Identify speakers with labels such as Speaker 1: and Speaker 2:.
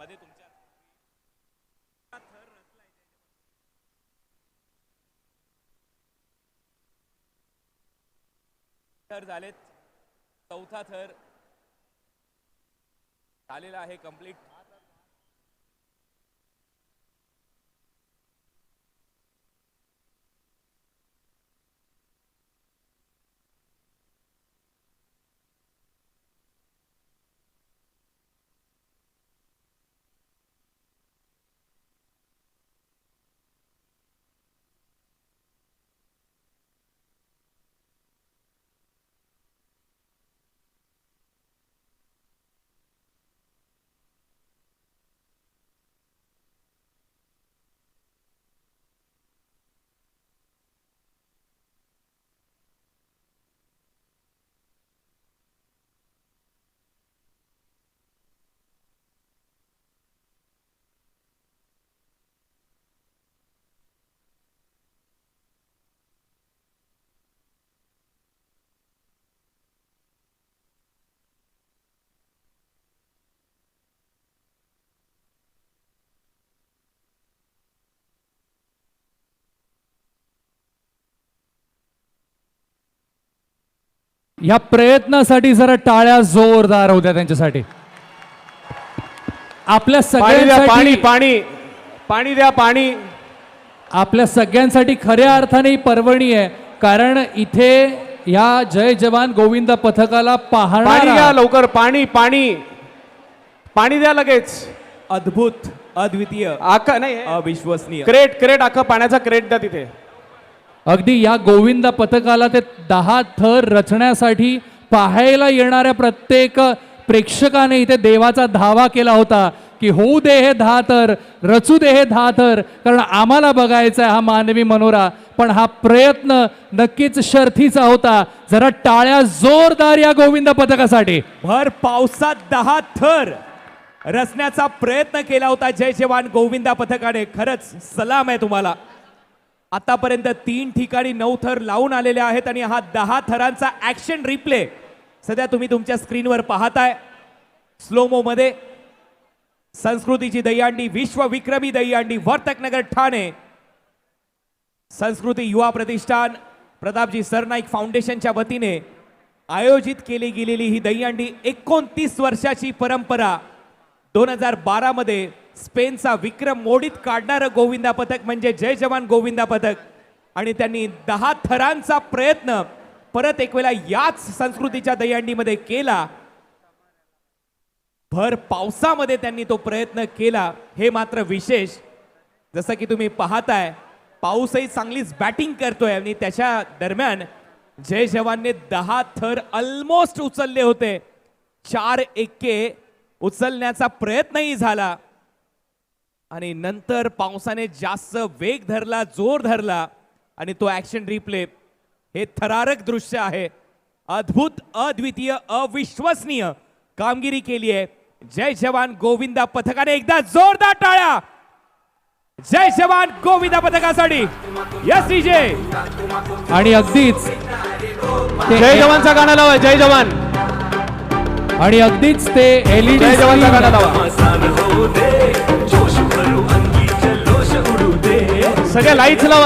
Speaker 1: मध्ये तुमच्या थर झालेत. चौथा थर झालेला आहे कंप्लीट.
Speaker 2: या प्रयत्नासाठी जरा टाळ्या जोरदार होत्या त्यांच्यासाठी. आपल्या सगळ्यांसाठी
Speaker 3: पाणी पाणी द्या पाणी.
Speaker 2: आपल्या सगळ्यांसाठी खऱ्या अर्थाने ही पर्वणी आहे, कारण इथे या जय जवान गोविंद पथकाला
Speaker 3: पाणी
Speaker 2: पाहणारा
Speaker 3: द्या लवकर. पाणी पाणी पाणी द्या लगेच.
Speaker 1: अद्भुत, अद्वितीय,
Speaker 3: आका नाही
Speaker 1: अविश्वसनीय
Speaker 3: क्रेट क्रेट आका पाण्याचा क्रेट द्या तिथे.
Speaker 2: अगदी या गोविंद पथकाला ते 10 थर रचण्यासाठी पाहायला येणाऱ्या प्रत्येक प्रेक्षकाने इथे देवाचा धावा केला होता की होऊ दे हे 10 थर, रचू दे हे 10 थर, कारण आम्हाला बघायचा हा मानवी मनोरा. पण हा प्रयत्न नक्कीच शर्थीचा होता. जरा टाळ्या जोरदार या गोविंद पथकासाठी.
Speaker 1: भर पावसात 10 थर रचण्याचा प्रयत्न केला होता जय जवान गोविंदा पथकाने. खरंच सलाम आहे तुम्हाला. आतापर्यंत 3 ठिकाणी 9 थर लावून आलेले आहेत आणि हा 10 थरांचा ऍक्शन रिप्ले सध्या तुम्ही तुमच्या स्क्रीनवर पाहताय. स्लोमो मध्ये संस्कृतीची दहीहंडी, विश्व विक्रमी दहीहंडी, वर्तकनगर ठाणे, संस्कृती युवा प्रतिष्ठान, प्रतापजी सरनाईक फाउंडेशनच्या वतीने आयोजित केली गेलेली ही दहीहंडी 29 वर्षाची परंपरा. 2012 मध्ये स्पेनचा विक्रम मोडीत काढणारं गोविंदा पथक म्हणजे जय जवान गोविंदा पथक. आणि त्यांनी 10 थरांचा प्रयत्न परत एक वेळा याच संस्कृतीच्या दहीहंडीमध्ये केला. भर पावसामध्ये त्यांनी तो प्रयत्न केला. हे मात्र विशेष, जसं की तुम्ही पाहताय पाऊसही चांगलीच बॅटिंग करतोय आणि त्याच्या दरम्यान जय जवानने 10 थर ऑलमोस्ट उचलले होते. 4 एक्के उचलण्याचा प्रयत्नही झाला आणि नंतर पावसाने जास्त वेग धरला, जोर धरला आणि तो ऍक्शन रिप्ले हे थरारक दृश्य आहे. अद्भुत, अद्वितीय, अविश्वसनीय कामगिरी केली आहे जय जवान गोविंदा पथकाने. एकदा जोरदार टाळ्या जय जवान गोविंदा पथकासाठी. Yes DJ.
Speaker 2: आणि अगदीच
Speaker 3: जय जवानचा गाणं लावा. जय जवान.
Speaker 2: आणि अगदीच ते LED
Speaker 3: जय जवानचा गाणं लावा.
Speaker 1: जोश भरू अंगी जल्लोष उडू दे.
Speaker 3: सगळ्या लाईट्स लावा.